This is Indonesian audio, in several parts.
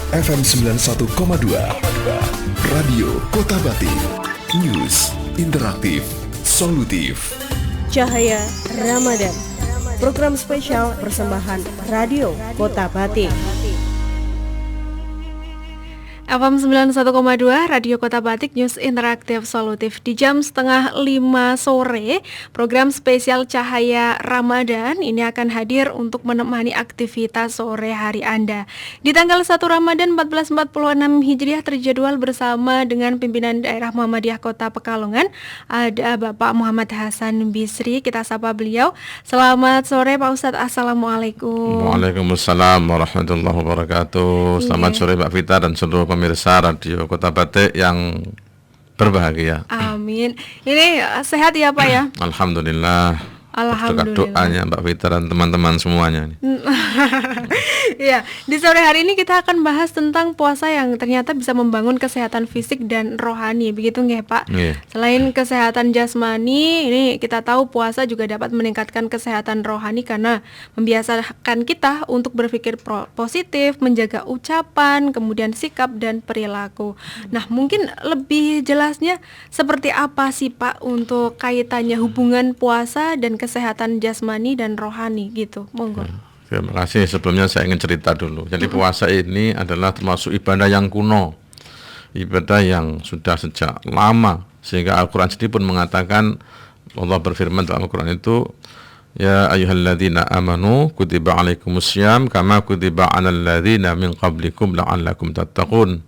FM 91,2 Radio Kota Batik. News interaktif, solutif. Cahaya Ramadan, program spesial persembahan Radio Kota Batik. FM 91,2 Radio Kota Batik, News interaktif solutif. Di jam 4:30 sore, program spesial Cahaya Ramadan ini akan hadir untuk menemani aktivitas sore hari Anda. Di tanggal 1 Ramadan 1446 Hijriah terjadwal bersama dengan pimpinan daerah Muhammadiyah Kota Pekalongan, ada Bapak Muhammad Hasan Bisri. Kita sapa beliau. Selamat sore Pak Ustadz, Assalamualaikum. Waalaikumsalam warahmatullahi wabarakatuh. Selamat sore Mbak Vita dan seluruh pemirsa Radio Kota Batik yang berbahagia. Amin. Ini sehat ya Pak ya? Alhamdulillah. Alhamdulillah. Doanya Mbak Vita dan teman-teman semuanya. Ya, di sore hari ini kita akan bahas tentang puasa yang ternyata bisa membangun kesehatan fisik dan rohani, begitu nggih Pak? Yeah. Selain kesehatan jasmani, ini kita tahu puasa juga dapat meningkatkan kesehatan rohani karena membiasakan kita untuk berpikir positif, menjaga ucapan, kemudian sikap dan perilaku. Nah, mungkin lebih jelasnya seperti apa sih Pak untuk kaitannya hubungan puasa dan kesehatan jasmani dan rohani gitu, monggo. Terima kasih. Sebelumnya saya ingin cerita dulu. Jadi puasa ini adalah termasuk ibadah yang kuno, ibadah yang sudah sejak lama, sehingga Al-Quran sendiri pun mengatakan, Allah berfirman dalam Al-Quran itu, ya ayyuhalladzina amanu kutiba alaikumussyam kama kutiba alal ladzina min qablikum la'allakum tattaqun.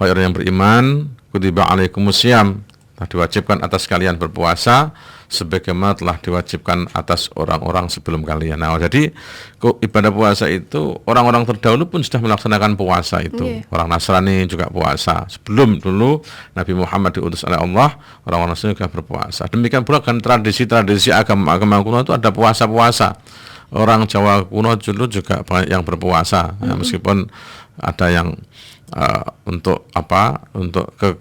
Wahai orang yang beriman, kutiba alaikumussyam, telah diwajibkan atas kalian berpuasa sebagaimana telah diwajibkan atas orang-orang sebelum kalian. Nah, jadi ibadah puasa itu orang-orang terdahulu pun sudah melaksanakan puasa itu. Yeah. Orang Nasrani juga puasa. Sebelum dulu Nabi Muhammad diutus oleh Allah, orang-orang Nasrani juga berpuasa. Demikian pula kan tradisi-tradisi agama kuno itu ada puasa-puasa. Orang Jawa kuno dulu juga banyak yang berpuasa. Ya, meskipun ada yang untuk apa? Untuk ke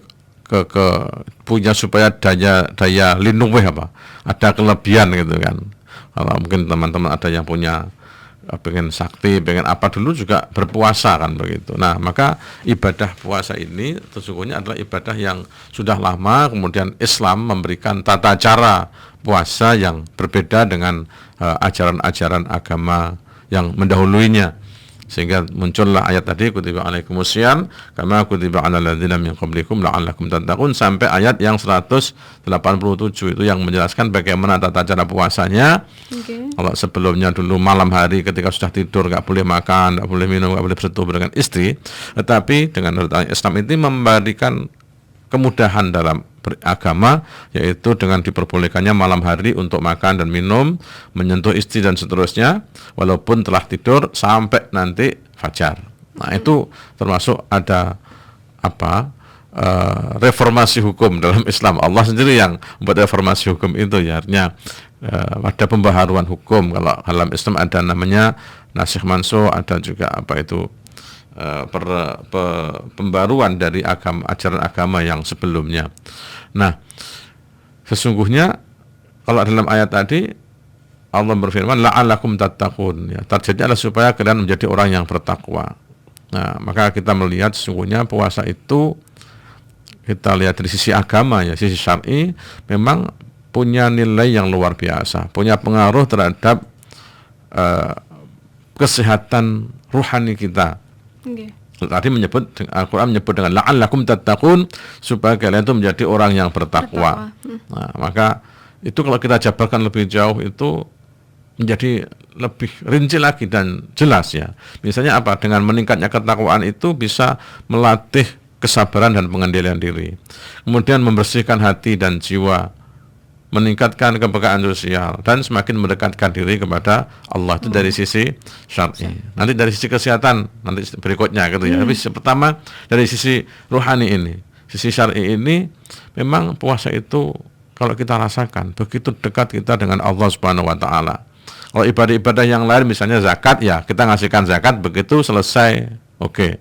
punya supaya daya lindung ada kelebihan gitu kan. Kalau mungkin teman-teman ada yang punya pengen sakti, pengen apa dulu juga berpuasa kan begitu. Nah, maka ibadah puasa ini sesungguhnya adalah ibadah yang sudah lama, kemudian Islam memberikan tata cara puasa yang berbeda dengan ajaran-ajaran agama yang mendahuluinya. Sehingga muncullah ayat tadi kutiba alaikumussyam kama kutiba alal ladzina min qablikum la'allakum tattaqun sampai ayat yang 187 itu yang menjelaskan bagaimana tata cara puasanya. Okay. Kalau sebelumnya dulu malam hari ketika sudah tidur enggak boleh makan, enggak boleh minum, enggak boleh bersetubuh dengan istri, tetapi dengan Islam ini memberikan kemudahan dalam beragama, yaitu dengan diperbolehkannya malam hari untuk makan dan minum, menyentuh istri dan seterusnya, walaupun telah tidur sampai nanti fajar. Nah, itu termasuk ada reformasi hukum dalam Islam. Allah sendiri yang membuat reformasi hukum itu, ya, artinya ada pembaharuan hukum. Kalau dalam Islam ada namanya nasikh mansukh, ada juga pembaruan dari ajaran agama yang sebelumnya. Nah, sesungguhnya kalau dalam ayat tadi Allah berfirman la'allakum tattaqun, ya, targetnya adalah supaya kalian menjadi orang yang bertakwa. Nah, maka kita melihat sesungguhnya puasa itu kita lihat dari sisi agama, ya, sisi syar'i memang punya nilai yang luar biasa, punya pengaruh terhadap kesehatan ruhani kita. Okay. Tadi Al-Quran menyebut dengan la'allakum tattaqun, supaya kalian itu menjadi orang yang bertakwa. Nah, maka itu kalau kita jabarkan lebih jauh itu menjadi lebih rinci lagi dan jelas, ya. Misalnya apa? Dengan meningkatnya ketakwaan itu bisa melatih kesabaran dan pengendalian diri. Kemudian membersihkan hati dan jiwa, meningkatkan kepekaan sosial dan semakin mendekatkan diri kepada Allah. Itu dari sisi syar'i. Nanti dari sisi kesehatan nanti berikutnya gitu, ya. Tapi pertama dari sisi rohani ini, sisi syar'i ini memang puasa itu kalau kita rasakan begitu dekat kita dengan Allah Subhanahu wa taala. Kalau ibadah-ibadah yang lain misalnya zakat, ya kita ngasihkan zakat begitu selesai, oke.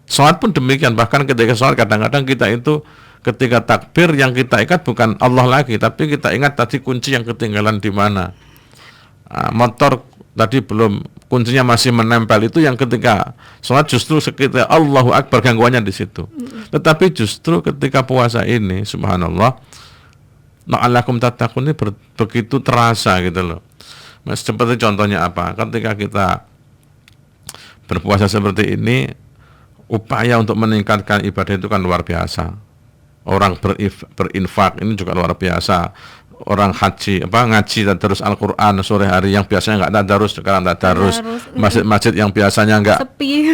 Salat pun demikian, bahkan ketika salat kadang-kadang kita itu ketika takbir yang kita ingat bukan Allah lagi, tapi kita ingat tadi kunci yang ketinggalan di mana. Motor tadi belum, kuncinya masih menempel, itu yang ketika sholat justru sekitar Allahu Akbar gangguannya di situ. Tetapi justru ketika puasa ini, subhanallah, la'allakum tattaqun ini begitu terasa gitu loh. Mas, seperti contohnya apa? Ketika kita berpuasa seperti ini, upaya untuk meningkatkan ibadah itu kan luar biasa. Orang berinfak ini juga luar biasa. Orang ngaji terus Al-Quran sore hari yang biasanya nggak tadarus, sekarang tadarus. Masjid-masjid yang biasanya nggak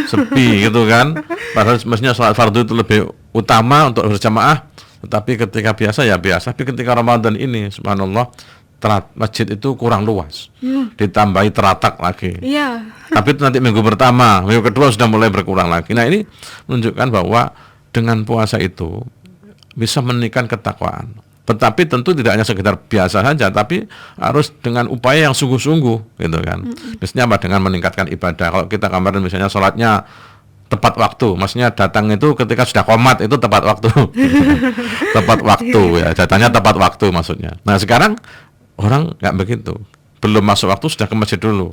sepi gitu kan. Padahal mestinya sholat fardu itu lebih utama untuk berjamaah. Tetapi ketika biasa ya biasa. Tapi ketika Ramadan ini, subhanallah, masjid itu kurang luas. Ditambahi teratak lagi. Iya. Tapi itu nanti minggu pertama, minggu kedua sudah mulai berkurang lagi. Nah, ini menunjukkan bahwa dengan puasa itu bisa meningkatkan ketakwaan. Tetapi tentu tidak hanya sekedar biasa saja, tapi harus dengan upaya yang sungguh-sungguh, gitu kan. Misalnya apa? Dengan meningkatkan ibadah. Kalau kita kemarin misalnya sholatnya tepat waktu, maksudnya datang itu ketika sudah qomat, itu tepat waktu. Tepat waktu ya, datangnya tepat waktu maksudnya. Nah, sekarang orang nggak begitu. Belum masuk waktu sudah ke masjid dulu.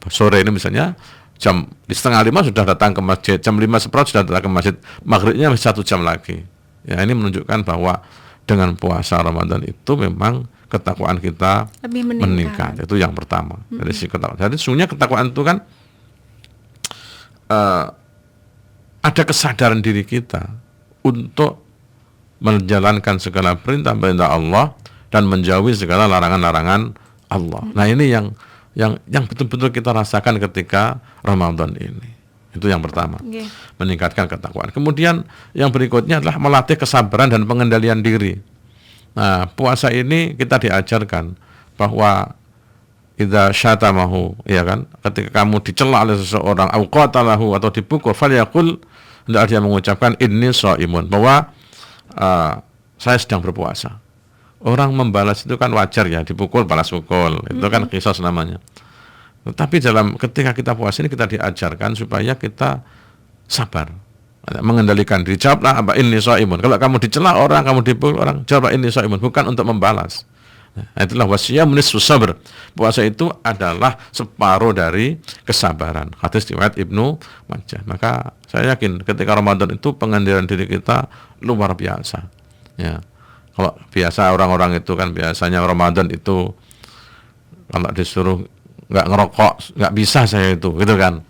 Sore ini misalnya jam di 4:30 sudah datang ke masjid, jam 5:15 sudah datang ke masjid, maghribnya masih 1 jam lagi. Ya, ini menunjukkan bahwa dengan puasa Ramadan itu memang ketakwaan kita lebih meningkat. Itu yang pertama. Dari si ketakwaan. Jadi sesungguhnya ketakwaan itu kan ada kesadaran diri kita untuk menjalankan segala perintah-perintah Allah dan menjauhi segala larangan-larangan Allah. Nah, ini yang betul-betul kita rasakan ketika Ramadan ini. Itu yang pertama, meningkatkan ketakwaan. Kemudian yang berikutnya adalah melatih kesabaran dan pengendalian diri. Nah, puasa ini kita diajarkan bahwa idza syatamahu, ya kan, ketika kamu dicela oleh seseorang, au qatalahu, atau dipukul, falyaqul, hendaklah dia mengucapkan inni shaimun, bahwa saya sedang berpuasa. Orang membalas itu kan wajar ya, dipukul balas pukul, itu kan qisas namanya. Tapi ketika kita puasa ini kita diajarkan supaya kita sabar, mengendalikan diri. Jawablah apa inni shaimun. Kalau kamu dicela orang, kamu dipukul orang, jawablah inni shaimun, bukan untuk membalas. Nah, itulah wasiyam nisfu sabr. Puasa itu adalah separuh dari kesabaran. Hadis riwayat Ibnu Majah. Maka saya yakin ketika Ramadan itu pengendalian diri kita luar biasa. Ya. Kalau biasa orang-orang itu kan biasanya Ramadan itu kalau disuruh nggak ngerokok, nggak bisa saya itu, gitu kan.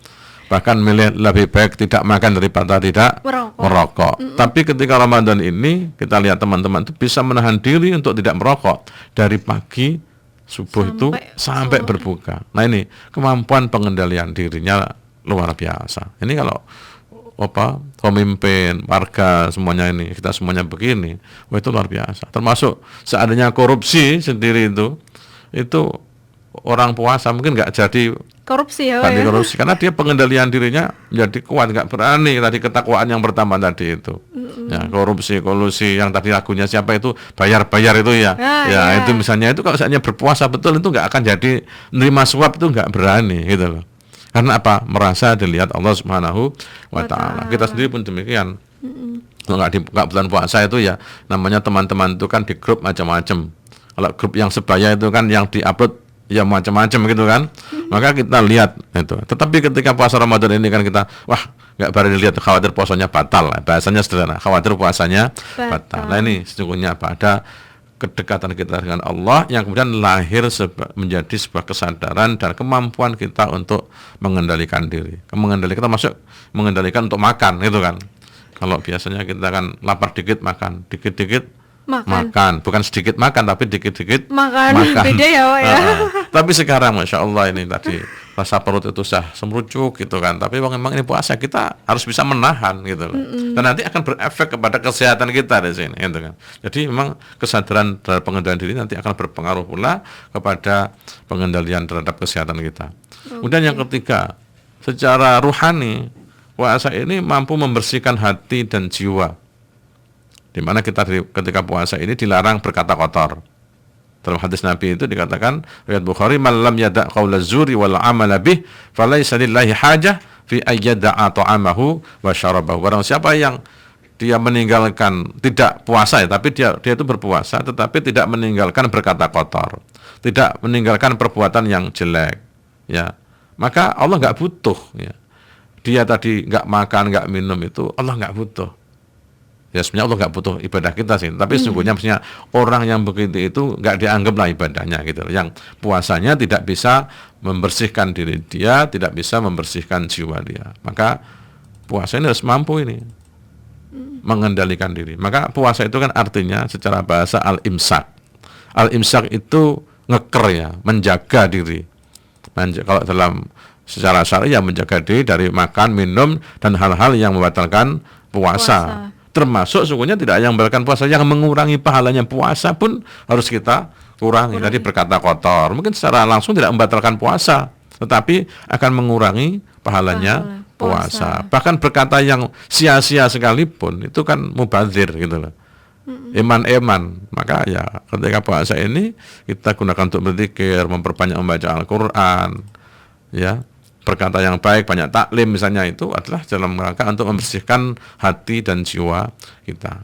Bahkan lebih baik tidak makan daripada tidak merokok. Tapi ketika Ramadan ini, kita lihat teman-teman itu bisa menahan diri untuk tidak merokok dari pagi subuh sampai berbuka. Nah, ini kemampuan pengendalian dirinya luar biasa. Ini kalau pemimpin, warga semuanya ini, kita semuanya begini, itu luar biasa. Termasuk seandainya korupsi sendiri itu orang puasa mungkin nggak jadi korupsi korupsi karena dia pengendalian dirinya menjadi kuat, nggak berani tadi ketakwaan yang pertama tadi itu. Ya, korupsi, kolusi yang tadi lagunya siapa itu bayar itu ya. Itu misalnya itu kalau misalnya berpuasa betul itu nggak akan jadi nerima suap, itu nggak berani gitu loh. Karena apa? Merasa dilihat Allah Subhanahu wa Ta'ala. Kita sendiri pun demikian. Kalau nggak bulan puasa itu ya namanya teman-teman itu kan di grup macam-macam. Kalau grup yang sebaya itu kan yang diupload ya macam-macam gitu kan. Maka kita lihat itu. Tetapi ketika puasa Ramadan ini kan kita nggak berani lihat, khawatir puasanya batal. Bahasanya sederhana, khawatir puasanya batal. Nah, ini sesungguhnya ada kedekatan kita dengan Allah yang kemudian lahir menjadi sebuah kesadaran dan kemampuan kita untuk mengendalikan diri. Kita masuk mengendalikan untuk makan gitu kan. Kalau biasanya kita kan lapar dikit makan, dikit-dikit makan, bukan sedikit makan tapi dikit-dikit makan. Beda ya, Pak ya. Tapi sekarang Masya Allah ini tadi rasa perut itu semerucuk gitu kan. Tapi memang ini puasa, kita harus bisa menahan gitu loh. Dan nanti akan berefek kepada kesehatan kita di sini gitu kan. Jadi memang kesadaran terhadap pengendalian diri nanti akan berpengaruh pula kepada pengendalian terhadap kesehatan kita. Kemudian yang ketiga, secara ruhani puasa ini mampu membersihkan hati dan jiwa. Di mana kita ketika puasa ini dilarang berkata kotor. Dalam hadis Nabi itu dikatakan, riwayat Bukhari, "Man lam yada' qaula zuri wal 'amala bih, falaysa lillahi hajah fi ayyada'a ta'amahu wa syarabahu." Barang siapa yang dia meninggalkan tidak puasa ya, tapi dia itu berpuasa tetapi tidak meninggalkan berkata kotor, tidak meninggalkan perbuatan yang jelek, ya, maka Allah nggak butuh, ya. Dia tadi nggak makan, nggak minum itu Allah nggak butuh. Ya sebenarnya Allah nggak butuh ibadah kita sih, tapi sesungguhnya maksudnya orang yang begitu itu nggak dianggaplah ibadahnya gitu. Yang puasanya tidak bisa membersihkan diri dia, tidak bisa membersihkan jiwa dia. Maka puasa ini harus mampu ini mengendalikan diri. Maka puasa itu kan artinya secara bahasa al-imsak. Al-imsak itu ngeker ya, menjaga diri. Kalau dalam secara syar'i ya menjaga diri dari makan, minum dan hal-hal yang membatalkan puasa. Termasuk sungguhnya tidak yang membatalkan puasa, yang mengurangi pahalanya puasa pun harus kita kurangi. Tadi berkata kotor, mungkin secara langsung tidak membatalkan puasa, tetapi akan mengurangi pahalanya puasa. Bahkan berkata yang sia-sia sekalipun itu kan mubazir gitu loh. Eman-eman. Maka ya ketika puasa ini kita gunakan untuk berzikir, memperbanyak membaca Al-Quran, ya, berkata yang baik, banyak taklim misalnya, itu adalah dalam rangka untuk membersihkan hati dan jiwa kita.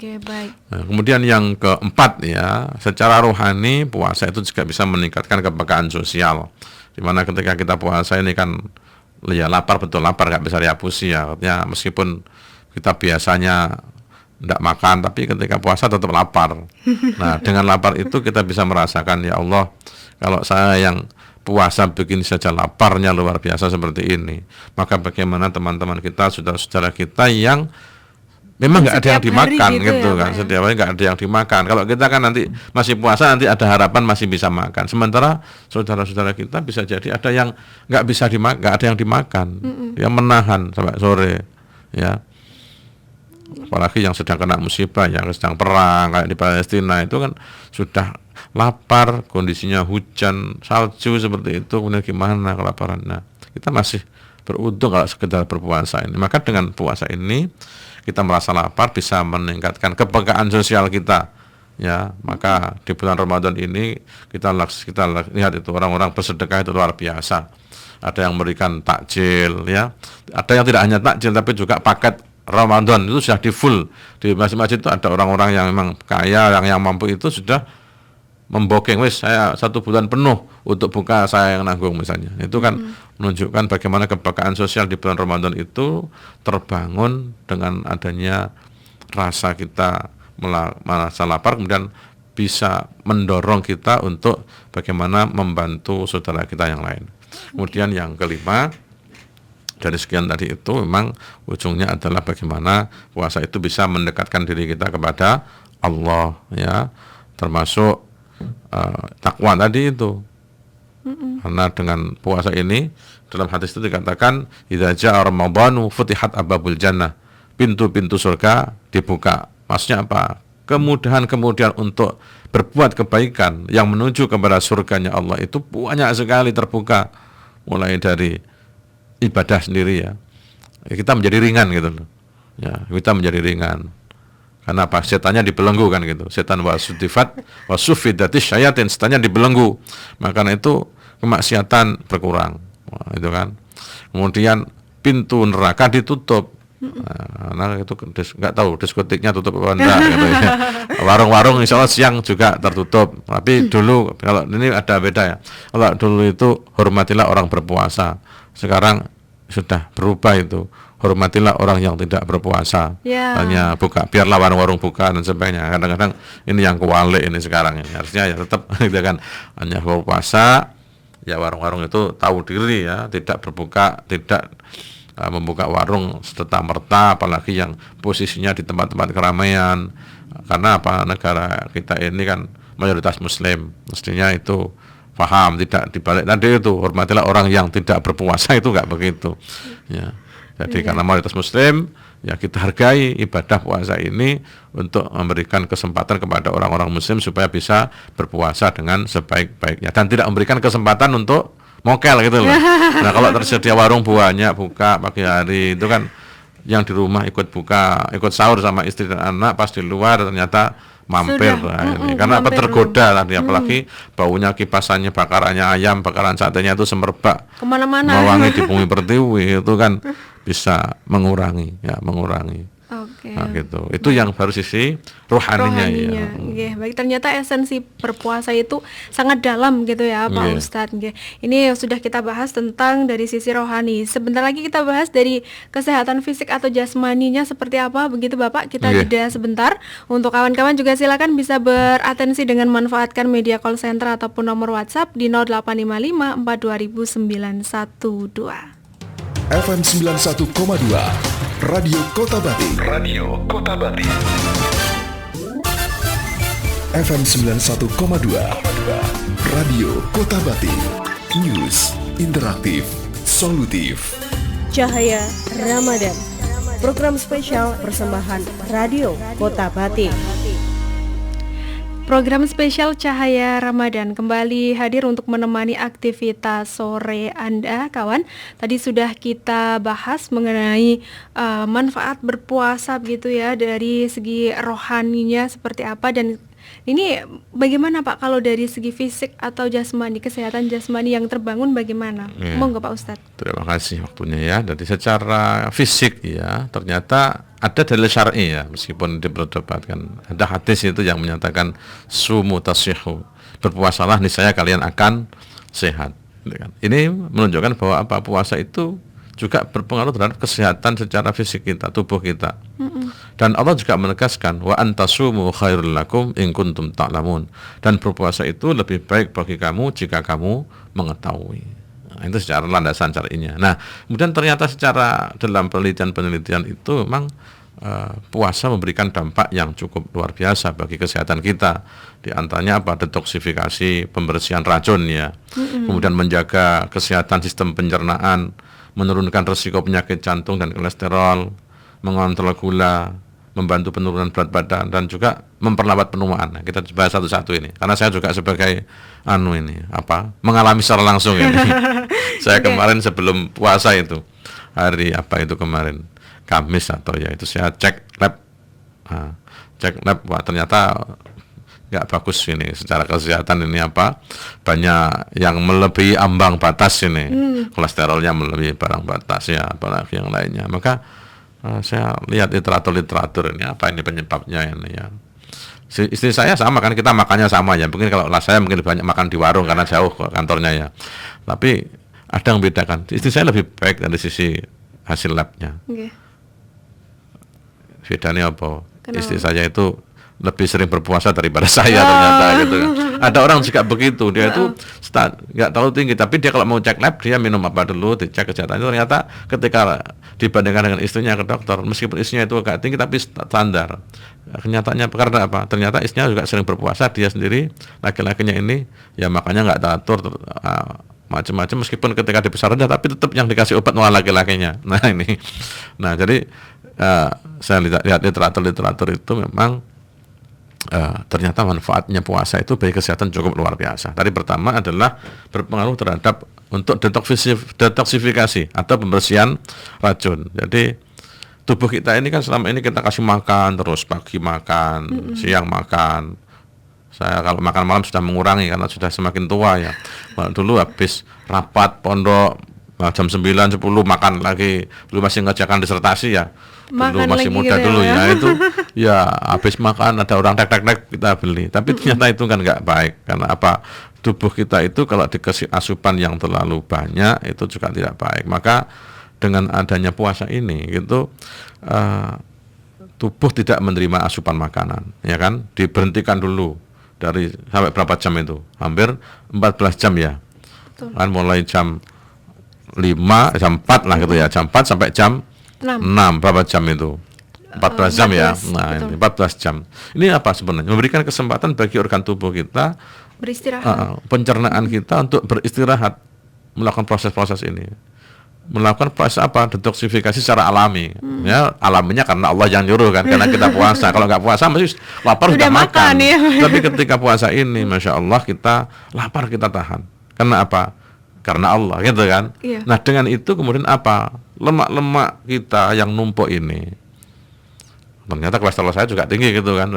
Baik. Nah, kemudian yang keempat ya, secara rohani puasa itu juga bisa meningkatkan kepekaan sosial. Dimana ketika kita puasa ini kan ya lapar, betul lapar, nggak bisa dihapusi ya. Artinya meskipun kita biasanya tidak makan, tapi ketika puasa tetap lapar. Nah, dengan lapar itu kita bisa merasakan, ya Allah, kalau saya yang puasa begini saja laparnya luar biasa seperti ini, maka bagaimana teman-teman kita, saudara-saudara kita yang memang nggak ada yang dimakan gitu kan, setiap hari nggak ada yang dimakan. Kalau kita kan nanti masih puasa, nanti ada harapan masih bisa makan. Sementara saudara-saudara kita bisa jadi ada yang nggak bisa dimakan, nggak ada yang dimakan, yang menahan sampai sore, ya. Apalagi yang sedang kena musibah, yang sedang perang kayak di Palestina itu kan sudah lapar, kondisinya hujan, salju seperti itu, kemudian gimana kelaparannya. Kita masih beruntung kalau sekedar berpuasa ini. Maka dengan puasa ini kita merasa lapar, bisa meningkatkan kepekaan sosial kita, ya. Maka di bulan Ramadan ini kita lihat itu orang-orang bersedekah itu luar biasa. Ada yang memberikan takjil, ya. Ada yang tidak hanya takjil tapi juga paket Ramadan itu sudah di full. Di masjid-masjid itu ada orang-orang yang memang kaya, yang mampu itu sudah membooking, wis saya 1 bulan penuh untuk buka, saya yang nanggung misalnya. Itu kan menunjukkan bagaimana kepekaan sosial di bulan Ramadan itu terbangun dengan adanya rasa kita merasa lapar, kemudian bisa mendorong kita untuk bagaimana membantu saudara kita yang lain. Kemudian yang kelima, dari sekian tadi itu memang ujungnya adalah bagaimana puasa itu bisa mendekatkan diri kita kepada Allah, ya, termasuk takwa tadi itu. Karena dengan puasa ini dalam hadis itu dikatakan idza jaa ramadhanu futihat abwabul jannah, pintu-pintu surga dibuka. Maksudnya apa? Kemudahan-kemudahan untuk berbuat kebaikan yang menuju kepada surganya Allah itu banyak sekali terbuka, mulai dari ibadah sendiri, ya. Kita menjadi ringan gitu loh. Ya, kita menjadi ringan. Karena apa? Setannya dibelenggu kan gitu. Setan wasufidatis syayatin, setannya dibelenggu. Maka itu kemaksiatan berkurang. Wah, itu kan. Kemudian pintu neraka ditutup. Nah, itu nggak tahu diskotiknya tutup apa enggak gitu ya. Warung-warung insya Allah siang juga tertutup. Tapi dulu kalau ini ada beda ya. Kalau dulu itu hormatilah orang berpuasa. Sekarang sudah berubah itu, hormatilah orang yang tidak berpuasa. Hanya buka, biarlah warung-warung buka dan sebagainya. Kadang-kadang ini yang kewalik ini sekarang ini. Harusnya ya tetap gitu kan, hanya berpuasa, ya warung-warung itu tahu diri, ya, tidak berbuka, tidak membuka warung serta-merta, apalagi yang posisinya di tempat-tempat keramaian. Karena apa? Negara kita ini kan mayoritas Muslim, mestinya itu paham, tidak dibalik tadi itu, hormatilah orang yang tidak berpuasa, itu enggak begitu, ya. Jadi karena mayoritas Muslim, ya kita hargai ibadah puasa ini untuk memberikan kesempatan kepada orang-orang Muslim supaya bisa berpuasa dengan sebaik-baiknya dan tidak memberikan kesempatan untuk mokel gitu loh. Nah, kalau tersedia warung banyak buka pagi hari, itu kan yang di rumah ikut buka, ikut sahur sama istri dan anak, pas di luar ternyata mampir. Karena apa? Tergoda tadi, apalagi baunya kipasannya, bakarannya ayam, bakaran satenya itu semerbak kemana-mana, mewangi di bumi pertiwi, itu kan bisa mengurangi, ya, mengurangi. Oke. Nah, gitu. Itu yang baru sisi rohaninya. Ya. Nggih, baik, ternyata esensi berpuasa itu sangat dalam gitu ya Pak Ustadz. Nggih. Ini sudah kita bahas tentang dari sisi rohani. Sebentar lagi kita bahas dari kesehatan fisik atau jasmaninya seperti apa, begitu Bapak. Kita jeda sebentar. Untuk kawan-kawan juga silakan bisa beratensi dengan manfaatkan media call center ataupun nomor WhatsApp di 0855 4200912. FM 91,2 Radio Kota Batik. Radio Kota Batik. FM 91,2 Radio Kota Batik. News interaktif, solutif. Cahaya Ramadan. Program spesial persembahan Radio Kota Batik. Program spesial Cahaya Ramadan kembali hadir untuk menemani aktivitas sore Anda, kawan. Tadi sudah kita bahas mengenai manfaat berpuasa begitu ya, dari segi rohaninya seperti apa, dan ini bagaimana Pak kalau dari segi fisik atau jasmani, kesehatan jasmani yang terbangun bagaimana? Monggo Pak Ustadz. Terima kasih waktunya ya. Jadi secara fisik ya, ternyata ada dalil syar'i ya, meskipun diperdebatkan. Ada hadis itu yang menyatakan sumu tasihhu, berpuasalah niscaya kalian akan sehat. Ini menunjukkan bahwa puasa itu juga berpengaruh terhadap kesehatan secara fisik kita, tubuh kita. Dan Allah juga menegaskan wa antasumu khairul lakum in kuntum ta'lamun, dan berpuasa itu lebih baik bagi kamu jika kamu mengetahui. Nah, itu secara landasan syar'inya. Nah, kemudian ternyata secara dalam penelitian itu memang puasa memberikan dampak yang cukup luar biasa bagi kesehatan kita. Di antaranya detoksifikasi, pembersihan racun ya. Kemudian menjaga kesehatan sistem pencernaan, menurunkan risiko penyakit jantung dan kolesterol, mengontrol gula, membantu penurunan berat badan, dan juga memperlambat penuaan. Nah, kita bahas satu-satu ini, karena saya juga sebagai mengalami secara langsung ini. Saya kemarin sebelum puasa itu, hari kemarin, Kamis atau ya itu, saya cek lab, ternyata nggak bagus ini secara kesehatan ini banyak yang melebihi ambang batas ini, kolesterolnya melebihi barang batas ya, apalagi yang lainnya. Maka saya lihat literatur ini ini penyebabnya ini ya. Istri saya sama kan, kita makannya sama ya. Mungkin kalau saya mungkin banyak makan di warung karena jauh kantornya ya. Tapi ada yang bedakan. Istri saya lebih baik dari sisi hasil labnya. Bedanya apa? Kenapa? Istri saya itu lebih sering berpuasa daripada saya ternyata gitu kan. Ada orang juga begitu, dia itu nggak terlalu tinggi, tapi dia kalau mau cek lab dia minum dulu, dicek kesehatannya. Ternyata ketika dibandingkan dengan istrinya ke dokter, meskipun istrinya itu agak tinggi tapi standar. Kenyataannya karena apa? Ternyata istrinya juga sering berpuasa, dia sendiri laki-lakinya ini ya makanya nggak teratur macam-macam, meskipun ketika dibesar rendah tapi tetap yang dikasih obat malah laki-lakinya. Jadi saya lihat literatur itu memang ternyata manfaatnya puasa itu bagi kesehatan cukup luar biasa. Tadi pertama adalah berpengaruh terhadap untuk detoksifikasi atau pembersihan racun. Jadi tubuh kita ini kan selama ini kita kasih makan terus, pagi makan, siang makan. Saya kalau makan malam sudah mengurangi karena sudah semakin tua ya. Dulu habis rapat pondok jam 9-10 makan lagi, dulu masih ngerjakan disertasi ya. Dulu masih muda gitu dulu ya itu ya habis makan ada orang tek kita beli, tapi ternyata itu kan nggak baik. Karena tubuh kita itu kalau dikasih asupan yang terlalu banyak itu juga tidak baik. Maka dengan adanya puasa ini gitu tubuh tidak menerima asupan makanan, ya kan, diberhentikan dulu dari sampai berapa jam itu, hampir 14 jam ya. Kan mulai jam 5, jam 4 lah gitu ya, jam 4 sampai jam 6, berapa jam itu? 14 jam ya. Nah, ini 14 jam. Ini apa sebenarnya? Memberikan kesempatan bagi organ tubuh kita beristirahat. Pencernaan kita untuk beristirahat, melakukan proses-proses ini. Melakukan proses detoksifikasi secara alami. Ya, alaminya karena Allah yang nyuruh kan, karena kita puasa. Kalau nggak puasa mesti lapar sudah makan. Ya. Tapi ketika puasa ini, Masya Allah, kita lapar kita tahan. Karena apa? Karena Allah, gitu kan. Iya. Nah, dengan itu kemudian lemak-lemak kita yang numpuk ini, ternyata kolesterol saya juga tinggi gitu kan.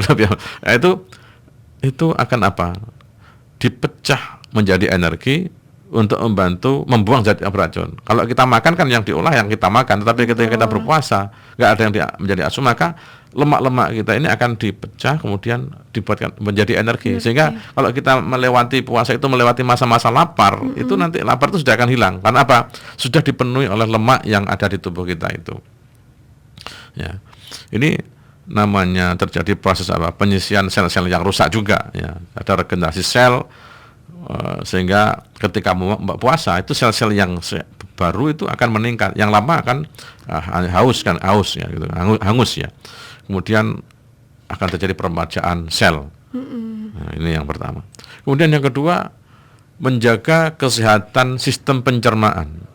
Itu akan dipecah menjadi energi untuk membantu membuang zat yang beracun. Kalau kita makan kan yang diolah yang kita makan, tetapi ketika kita berpuasa nggak ada yang menjadi asuh, maka lemak-lemak kita ini akan dipecah kemudian dibuatkan menjadi energi. Sehingga kalau kita melewati puasa itu melewati masa-masa lapar, itu nanti lapar itu sudah akan hilang. Karena apa? Sudah dipenuhi oleh lemak yang ada di tubuh kita itu. Ya. Ini namanya terjadi proses apa? Penyisian sel-sel yang rusak juga ya. Ada regenerasi sel. Sehingga ketika puasa itu sel-sel yang baru itu akan meningkat, yang lama akan haus ya gitu, hangus ya. Kemudian akan terjadi peremajaan sel. Nah, ini yang pertama. Kemudian yang kedua, menjaga kesehatan sistem pencernaan.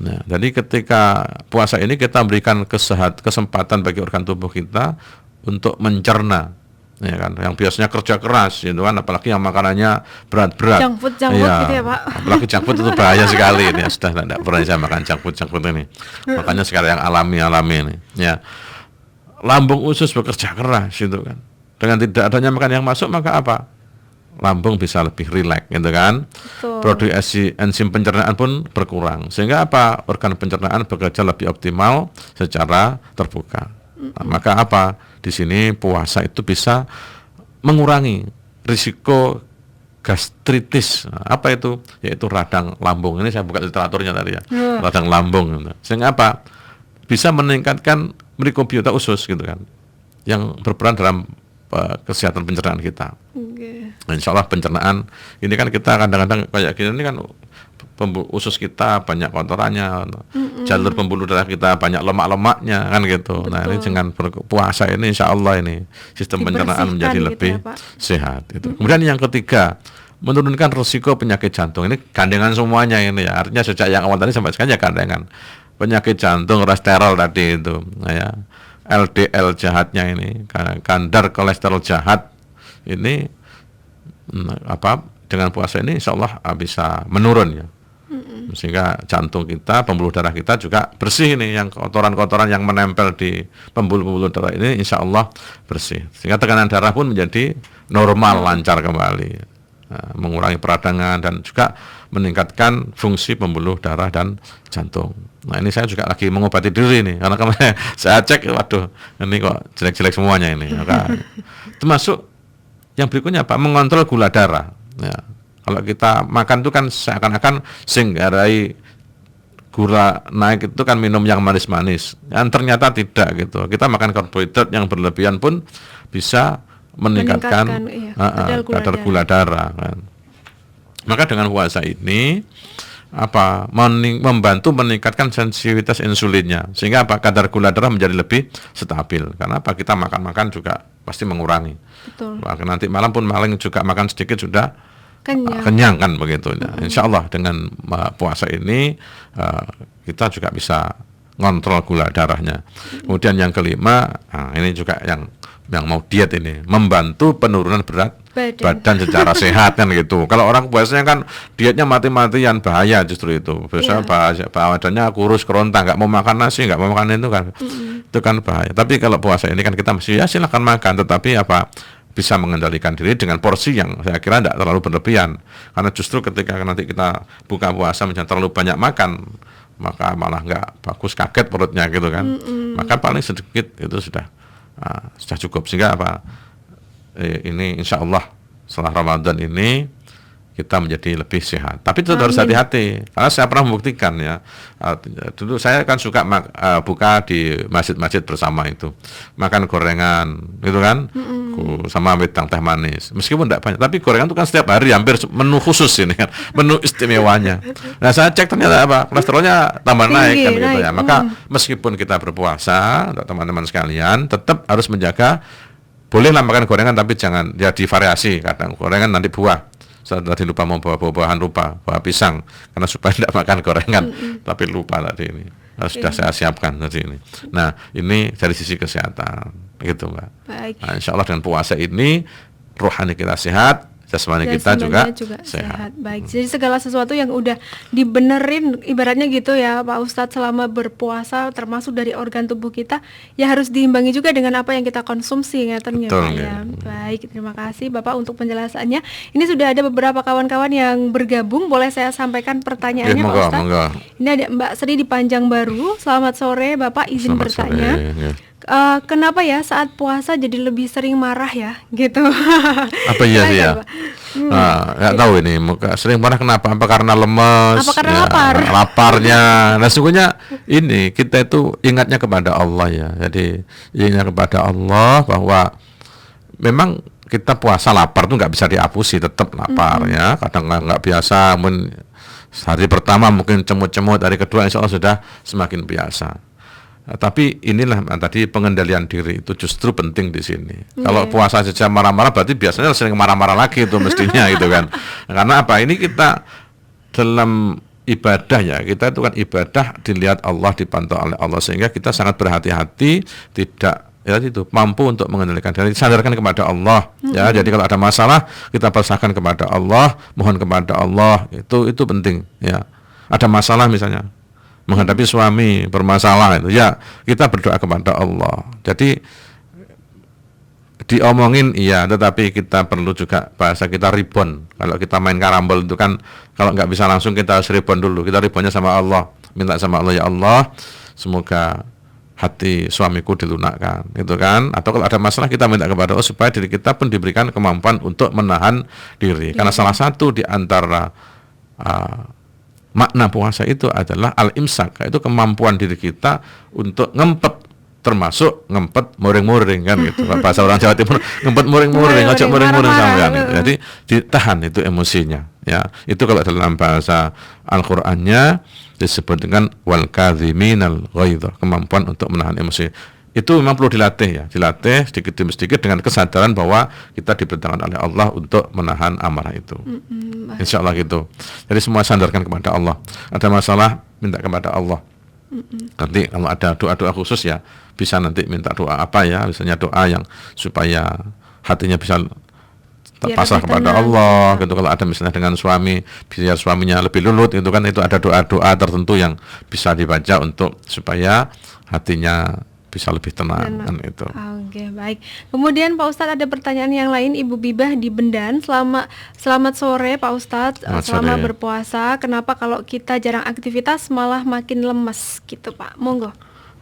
Nah, jadi ketika puasa ini kita berikan kesempatan bagi organ tubuh kita untuk mencerna. Ya kan, yang biasanya kerja keras gitu kan, apalagi yang makanannya berat-berat. Junk food gitu ya Pak. Apalagi junk food itu bahaya sekali ini. Sudah tidak pernah saya makan junk food ini. Makanya sekarang yang alami ini. Ya, lambung usus bekerja keras gitu kan. Dengan tidak adanya makan yang masuk maka apa? Lambung bisa lebih rileks gitu kan. Produksi enzim pencernaan pun berkurang. Sehingga apa? Organ pencernaan bekerja lebih optimal secara terbuka. Nah, maka apa? Di sini puasa itu bisa mengurangi risiko gastritis. Nah, apa itu? Yaitu radang lambung. Ini saya buka literaturnya tadi ya. Radang lambung. Sehingga apa? Bisa meningkatkan mikrobiota usus gitu kan. Yang berperan dalam kesehatan pencernaan kita. Nah, insya Allah pencernaan ini kan kita kadang-kadang kayak gini kan usus kita banyak kotorannya, jalur pembuluh darah kita banyak lemak-lemaknya kan gitu. Betul. Nah ini dengan puasa ini insya Allah ini sistem pencernaan menjadi gitu lebih ya, sehat. Gitu. Kemudian yang ketiga, menurunkan risiko penyakit jantung. Ini gandengan semuanya ini ya. Artinya sejak yang awal tadi sampai sekarang ya gandengan. Penyakit jantung, kolesterol tadi itu, nah ya, LDL jahatnya ini, kadar kolesterol jahat ini dengan puasa ini insya Allah bisa menurun ya. Sehingga jantung kita, pembuluh darah kita juga bersih nih, yang kotoran-kotoran yang menempel di pembuluh-pembuluh darah ini insya Allah bersih. Sehingga tekanan darah pun menjadi normal, lancar kembali, mengurangi peradangan dan juga meningkatkan fungsi pembuluh darah dan jantung. Nah ini saya juga lagi mengobati diri nih, karena kemarin saya cek, waduh ini kok jelek-jelek semuanya ini. Termasuk yang berikutnya Pak, mengontrol gula darah. Ya. Kalau kita makan itu kan seakan-akan singgarai gula naik itu kan minum yang manis-manis. Yang ternyata tidak gitu. Kita makan karbohidrat yang berlebihan pun bisa meningkatkan kadar gula darah kan. Maka dengan puasa ini membantu meningkatkan sensitivitas insulinnya, sehingga kadar gula darah menjadi lebih stabil. Karena kita makan-makan juga pasti mengurangi. Betul. Nanti malam pun paling juga makan sedikit sudah kenyang kan begitu. Insya Allah dengan puasa ini kita juga bisa ngontrol gula darahnya. Kemudian yang kelima, ini juga yang mau diet ini, membantu penurunan berat badan secara sehat kan gitu. Kalau orang puasanya kan dietnya mati-matian, bahaya justru itu. Biasanya badannya kurus kerontang, nggak mau makan nasi, nggak mau makan itu kan, itu kan bahaya. Tapi kalau puasa ini kan kita mesti silakan makan, tetapi bisa mengendalikan diri dengan porsi yang saya kira tidak terlalu berlebihan. Karena justru ketika nanti kita buka puasa misalnya terlalu banyak makan, maka malah nggak bagus, kaget perutnya gitu kan. Maka paling sedikit itu sudah cukup. Sehingga ini insya Allah setelah Ramadan ini kita menjadi lebih sehat. Tapi itu harus hati-hati, karena saya pernah membuktikan ya. Dulu saya kan suka buka di masjid-masjid bersama itu, makan gorengan gitu kan, sama wedang teh manis. Meskipun tidak banyak, tapi gorengan itu kan setiap hari hampir menu khusus ini kan, menu istimewanya. Nah saya cek ternyata kolesterolnya tambah naik kan gitu ya. Maka meskipun kita berpuasa, untuk teman-teman sekalian tetap harus menjaga. Bolehlah makan gorengan tapi jangan ya divariasi. Kadang gorengan nanti buah. Saya tadi lupa mau bawa buah-buahan, bawa pisang karena supaya tidak makan gorengan, tapi lupa tadi ini. Sudah saya siapkan tadi ini. Nah, ini dari sisi kesehatan, gitu Mbak. Baik. Nah, insya Allah dengan puasa ini rohani kita sehat, jasmani kita juga sehat. Baik, jadi segala sesuatu yang udah dibenerin ibaratnya gitu ya Pak Ustadz selama berpuasa termasuk dari organ tubuh kita ya harus diimbangi juga dengan apa yang kita konsumsi ngeten ya Pak ya. Baik, terima kasih Bapak untuk penjelasannya. Ini sudah ada beberapa kawan-kawan yang bergabung, boleh saya sampaikan pertanyaannya Pak Ustadz? Ini ada Mbak Sri di Panjang Baru. Selamat sore Bapak, izin bertanya. Kenapa ya saat puasa jadi lebih sering marah ya gitu? Apa iya sih ya? Nggak tahu ini sering marah kenapa? Apa karena lemes? Apa karena laparnya? Nah sesungguhnya ini kita itu ingatnya kepada Allah ya. Jadi ingatnya kepada Allah bahwa memang kita puasa lapar tuh nggak bisa dihapusi, tetap lapar ya. Kadang nggak biasa, hari pertama mungkin cemut-cemut, hari kedua insya Allah sudah semakin biasa. Tapi inilah tadi pengendalian diri itu justru penting di sini. Kalau puasa saja marah-marah berarti biasanya sering marah-marah lagi itu mestinya gitu kan. Karena apa? Ini kita dalam ibadah ya, kita itu kan ibadah dilihat Allah, dipantau oleh Allah, sehingga kita sangat berhati-hati tidak itu mampu untuk mengendalikan diri, sadarkan kepada Allah ya. Jadi kalau ada masalah kita pasrahkan kepada Allah, mohon kepada Allah, itu penting ya. Ada masalah misalnya menghadapi suami bermasalah itu ya, kita berdoa kepada Allah. Jadi diomongin iya, tetapi kita perlu juga bahasa kita ribon. Kalau kita main karambol itu kan kalau nggak bisa langsung kita harus ribon dulu. Kita ribonnya sama Allah, minta sama Allah, ya Allah semoga hati suamiku dilunakkan, gitu kan. Atau kalau ada masalah kita minta kepada Allah supaya diri kita pun diberikan kemampuan untuk menahan diri. Karena salah satu di antara makna puasa itu adalah al-imsak, itu kemampuan diri kita untuk ngempet, termasuk ngempet muring-muring kan gitu. Bahasa orang Jawa Timur ngempet muring-muring, ngajak muring-muring sampean itu. Jadi ditahan itu emosinya ya. Itu kalau dalam bahasa Al-Qur'annya disebut dengan wal kadhiminal ghaidh, kemampuan untuk menahan emosi. Itu memang perlu dilatih ya, dilatih sedikit demi sedikit dengan kesadaran bahwa kita diperintahkan oleh Allah untuk menahan amarah itu. Insya Allah gitu. Jadi semua sandarkan kepada Allah. Ada masalah minta kepada Allah. Nanti kalau ada doa-doa khusus ya bisa nanti minta doa apa ya, misalnya doa yang supaya hatinya bisa pasrah kepada Allah gitu. Kalau ada misalnya dengan suami, biar suaminya lebih lulut itu kan, itu ada doa-doa tertentu yang bisa dibaca untuk supaya hatinya bisa lebih tenang kan itu. Oke, baik. Kemudian Pak Ustadz ada pertanyaan yang lain, Ibu Bibah di Bendan. Selamat sore Pak Ustadz. Selama berpuasa, kenapa kalau kita jarang aktivitas malah makin lemes gitu Pak? Monggo.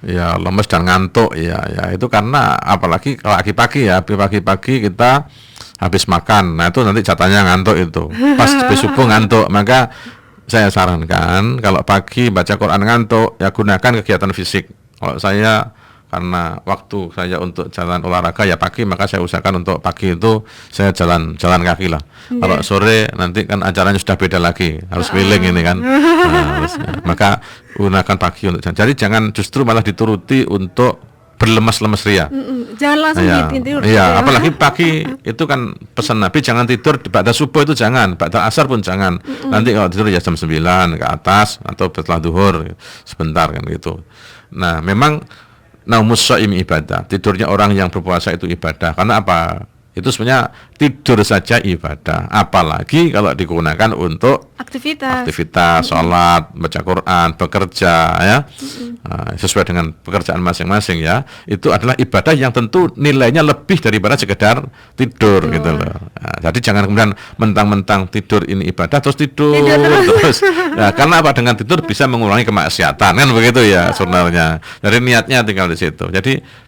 Ya lemes dan ngantuk ya itu karena apalagi kalau pagi-pagi kita habis makan, nah itu nanti jatahnya ngantuk itu. Pas habis subuh ngantuk, maka saya sarankan kalau pagi baca Quran ngantuk ya gunakan kegiatan fisik. Kalau saya karena waktu saya untuk jalan olahraga ya pagi, maka saya usahakan untuk pagi itu saya jalan kaki lah. Kalau sore nanti kan acaranya sudah beda lagi, harus keliling ini kan. Maka gunakan pagi untuk jalan. Jadi jangan justru malah dituruti untuk berlemas-lemas ria. Jangan langsung tidur. Iya, apalagi pagi itu kan pesan Nabi jangan tidur ba'da subuh, itu jangan, ba'da asar pun jangan. Nanti kalau tidur ya jam 9 ke atas atau setelah duhur sebentar kan gitu. Nah, memang naumus shaim ibadah, tidurnya orang yang berpuasa itu ibadah. Karena apa? Itu sebenarnya tidur saja ibadah, apalagi kalau digunakan untuk aktivitas, sholat, baca Quran, bekerja ya, sesuai dengan pekerjaan masing-masing ya. Itu adalah ibadah yang tentu nilainya lebih daripada sekedar tidur gitu loh. Nah, jadi jangan kemudian mentang-mentang tidur ini ibadah terus tidur terus. Nah, karena apa? Dengan tidur bisa mengurangi kemaksiatan kan begitu ya sebenarnya. Jadi niatnya tinggal di situ. Jadi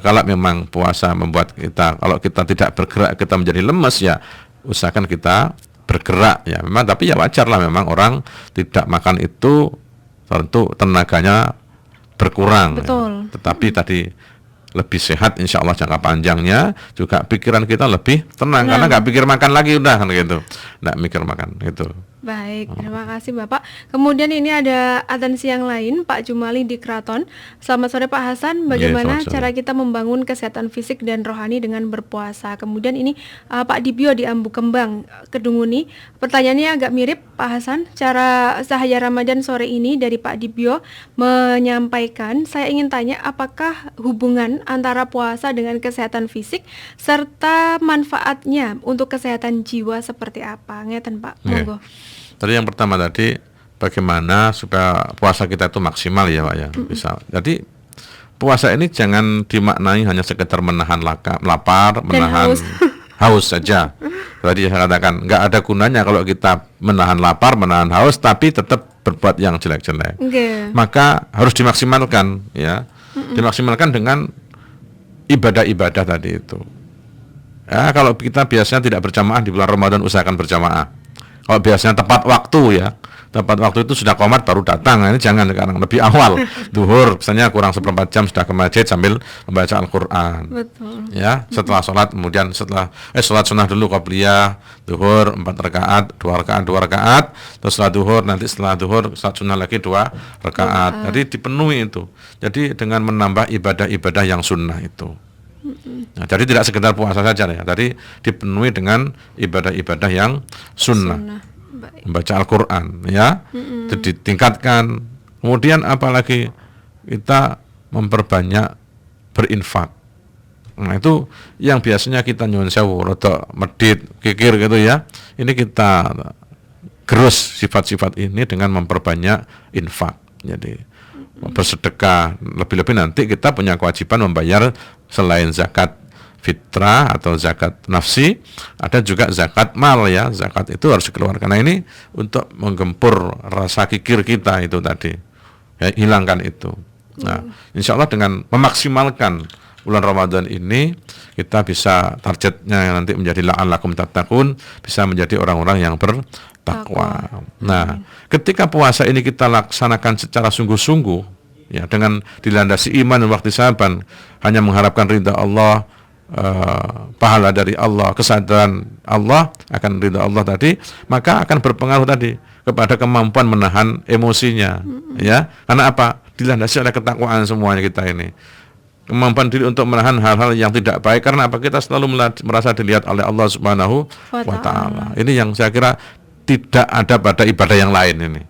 kalau memang puasa membuat kita, kalau kita tidak bergerak kita menjadi lemes ya usahakan kita bergerak ya memang, tapi ya wajar lah memang orang tidak makan itu tentu tenaganya berkurang. Betul. Ya. Tetapi tadi lebih sehat insya Allah jangka panjangnya, juga pikiran kita lebih tenang. Karena nggak pikir makan lagi udah kan gitu, nggak mikir makan gitu. Baik, terima kasih Bapak. Kemudian ini ada atensi yang lain, Pak Jumali di Kraton. Selamat sore Pak Hasan, bagaimana selamat sore. cara kita membangun kesehatan fisik dan rohani dengan berpuasa? Kemudian ini Pak Dibio di Ambu Kembang, Kedunguni. Pertanyaannya agak mirip Pak Hasan. Cara Cahaya Ramadan sore ini dari Pak Dibio menyampaikan, saya ingin tanya apakah hubungan antara puasa dengan kesehatan fisik serta manfaatnya untuk kesehatan jiwa seperti apa? Ngeten Pak, monggo. Tadi yang pertama tadi bagaimana supaya puasa kita itu maksimal ya Pak ya, bisa. Jadi puasa ini jangan dimaknai hanya sekedar menahan lapar, menahan haus saja. Tadi saya katakan nggak ada gunanya kalau kita menahan lapar, menahan haus, tapi tetap berbuat yang jelek-jelek. Maka harus dimaksimalkan ya, dimaksimalkan dengan ibadah-ibadah tadi itu. Ya, kalau kita biasanya tidak berjamaah di bulan Ramadan, usahakan berjamaah. Kalau biasanya tepat waktu ya, tepat waktu itu sudah qomat baru datang. Nah, ini jangan sekarang, lebih awal. Duhur misalnya kurang 1/4 jam sudah ke masjid sambil membaca Al-Qur'an. Betul. Ya, setelah sholat kemudian sholat sunnah dulu qabliyah, duhur 4 rakaat, 2 rakaat, terus setelah duhur, nanti setelah duhur sholat sunnah lagi 2 rakaat. Jadi dipenuhi itu. Jadi dengan menambah ibadah-ibadah yang sunnah itu. Nah, jadi tidak sekedar puasa saja ya, tadi dipenuhi dengan ibadah-ibadah yang sunnah. Membaca Al-Qur'an ya, itu ditingkatkan. Kemudian apalagi kita memperbanyak berinfak. Nah, itu yang biasanya kita nyuwun sewu, rada medit, kikir gitu ya. Ini kita gerus sifat-sifat ini dengan memperbanyak infak. Jadi bersedekah, lebih-lebih nanti kita punya kewajiban membayar selain zakat fitrah atau zakat nafsi, ada juga zakat mal ya. Zakat itu harus dikeluarkan. Nah, ini untuk menggempur rasa kikir kita itu tadi ya, hilangkan itu. Nah, insya Allah dengan memaksimalkan bulan Ramadan ini kita bisa targetnya nanti menjadi la'allakum tattaqun, bisa menjadi orang-orang yang bertakwa. Nah, ketika puasa ini kita laksanakan secara sungguh-sungguh ya, dengan dilandasi iman dan ihtisaban, hanya mengharapkan ridha Allah, pahala dari Allah, kesadaran Allah akan ridha Allah tadi, maka akan berpengaruh tadi kepada kemampuan menahan emosinya ya. Karena apa? Dilandasi oleh ketakwaan semuanya kita ini. Kemampuan diri untuk menahan hal-hal yang tidak baik, karena apa? Kita selalu merasa dilihat oleh Allah Subhanahu wa Ta'ala. Ini yang saya kira tidak ada pada ibadah yang lain ini.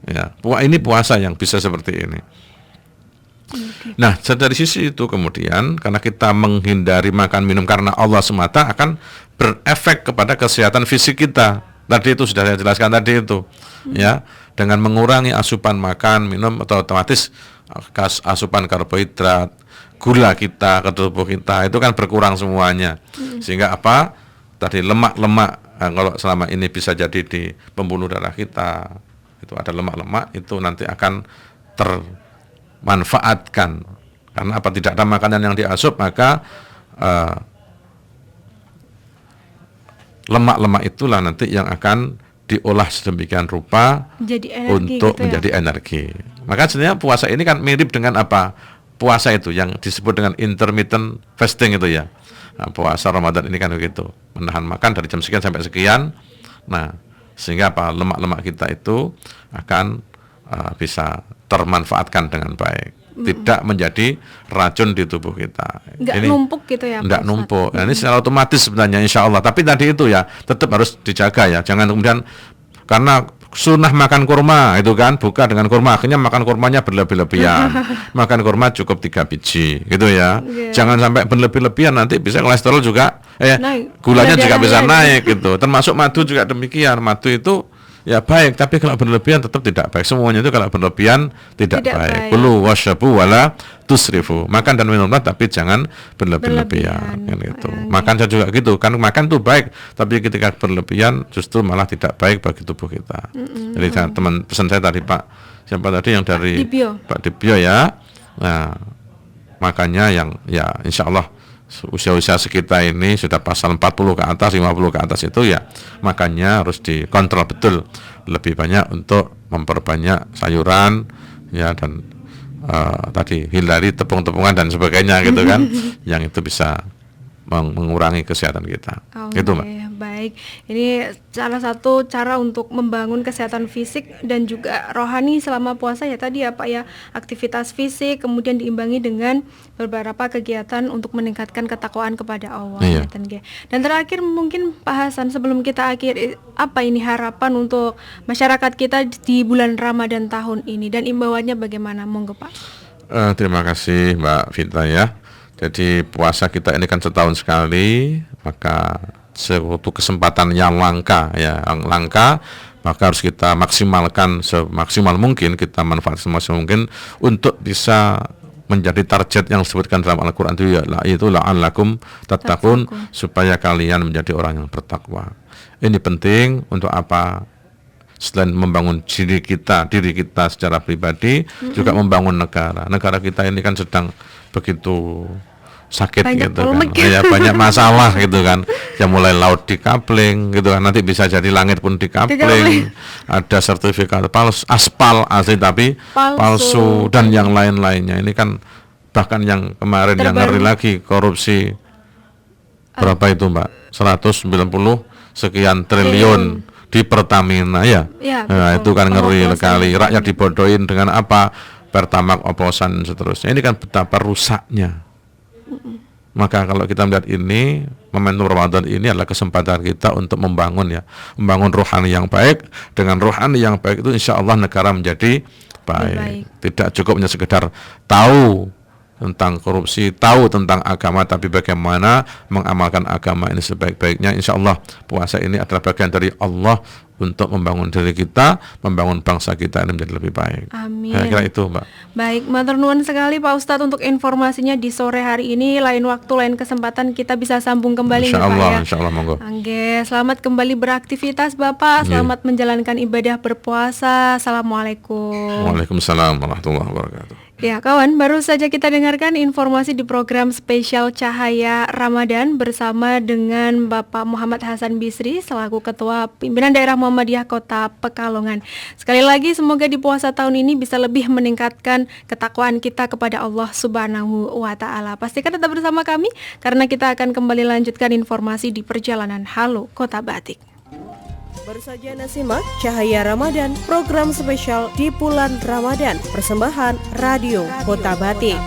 Ya, ini puasa yang bisa seperti ini. Nah, dari sisi itu kemudian karena kita menghindari makan minum karena Allah semata, akan berefek kepada kesehatan fisik kita. Tadi itu sudah saya jelaskan tadi itu. Ya, dengan mengurangi asupan makan minum atau otomatis asupan karbohidrat, gula kita ke tubuh kita itu kan berkurang semuanya. Sehingga apa? Tadi lemak-lemak kalau selama ini bisa jadi di pembuluh darah kita, itu ada lemak-lemak, itu nanti akan termanfaatkan. Karena apa? Tidak ada makanan yang diasup, maka lemak-lemak itulah nanti yang akan diolah sedemikian rupa untuk gitu menjadi energi. Maka sebenarnya puasa ini kan mirip dengan apa? Puasa itu yang disebut dengan intermittent fasting itu ya. Nah, puasa Ramadan ini kan begitu, menahan makan dari jam sekian sampai sekian. Nah, sehingga apa? Lemak-lemak kita itu akan bisa termanfaatkan dengan baik, tidak menjadi racun di tubuh kita. Nggak numpuk gitu ya? Nggak numpuk. Nah, ini secara otomatis sebenarnya insya Allah. Tapi tadi itu ya tetap harus dijaga ya. Jangan kemudian karena sunnah makan kurma itu kan, buka dengan kurma, akhirnya makan kurmanya berlebih-lebihan. Makan kurma cukup 3 biji gitu ya. Jangan sampai berlebih-lebihan, nanti bisa kolesterol juga gulanya juga bisa naik gitu. Termasuk madu juga demikian. Madu itu ya baik, tapi kalau berlebihan tetap tidak baik. Semuanya itu kalau berlebihan tidak baik. Kulu wasyabu wala tusrifu. Makan dan minumlah tapi jangan berlebihan gitu. Makan saja juga gitu. Kan makan tuh baik, tapi ketika berlebihan justru malah tidak baik bagi tubuh kita. Jadi teman pesan saya tadi Pak, siapa tadi yang dari Pak Dibio ya. Nah, makanya yang ya insya Allah usia-usia sekitar ini sudah pasal 40 ke atas, 50 ke atas itu ya, makanya harus dikontrol betul, lebih banyak untuk memperbanyak sayuran ya, dan tadi hindari tepung-tepungan dan sebagainya gitu kan, yang itu bisa mengurangi kesehatan kita. Gitu Mbak. Baik. Baik, ini salah satu cara untuk membangun kesehatan fisik dan juga rohani selama puasa ya tadi ya Pak ya, aktivitas fisik kemudian diimbangi dengan beberapa kegiatan untuk meningkatkan ketakwaan kepada Allah. Iya. Dan terakhir mungkin Pak Hasan sebelum kita akhir, apa ini harapan untuk masyarakat kita di bulan Ramadan tahun ini dan imbauannya bagaimana? Monggo Pak. Terima kasih Mbak Vita ya. Jadi puasa kita ini kan setahun sekali, maka suatu kesempatan yang langka maka harus kita maksimalkan semaksimal mungkin, kita manfaatkan semaksimal mungkin untuk bisa menjadi target yang disebutkan dalam Al-Quran itu la'allakum tattaqun, supaya kalian menjadi orang yang bertakwa. Ini penting untuk apa? Selain membangun diri kita secara pribadi, juga membangun negara. Negara kita ini kan sedang begitu sakit banyak gitu kan, ya, banyak masalah gitu kan, ya mulai laut dikapling gitu kan, nanti bisa jadi langit pun dikapling, ada sertifikat palsu, aspal asli tapi palsu dan yang lain-lainnya. Ini kan bahkan yang kemarin yang ngeri lagi korupsi berapa itu Mbak, 190 sekian triliun di Pertamina ya, nah, itu kan ngeri sekali, rakyat dibodohin dengan apa, Pertamax oplosan dan seterusnya. Ini kan betapa rusaknya. Maka kalau kita melihat ini, momentum Ramadan ini adalah kesempatan kita untuk membangun rohani yang baik. Dengan rohani yang baik itu insya Allah negara menjadi baik. Tidak cukup hanya sekedar tahu tentang korupsi, tahu tentang agama, tapi bagaimana mengamalkan agama ini sebaik-baiknya. Insya Allah puasa ini adalah bagian dari Allah untuk membangun diri kita, membangun bangsa kita ini menjadi lebih baik. Amin. Kira-kira itu Mbak. Baik, matur nuwun sekali Pak Ustadz untuk informasinya di sore hari ini. Lain waktu, lain kesempatan kita bisa sambung kembali Insya Pak ya. Insya Allah, monggo. Angge, selamat kembali beraktivitas Bapak, selamat menjalankan ibadah berpuasa. Assalamualaikum. Waalaikumsalam warahmatullahi wabarakatuh. Ya kawan, baru saja kita dengarkan informasi di program spesial Cahaya Ramadan bersama dengan Bapak Muhammad Hasan Bisri selaku Ketua Pimpinan Daerah Muhammadiyah Kota Pekalongan. Sekali lagi semoga di puasa tahun ini bisa lebih meningkatkan ketakwaan kita kepada Allah Subhanahu wa Ta'ala. Pastikan tetap bersama kami karena kita akan kembali lanjutkan informasi di perjalanan Halo Kota Batik. Baru saja Anda simak Cahaya Ramadan, program spesial di bulan Ramadan, persembahan Radio Kota Batik.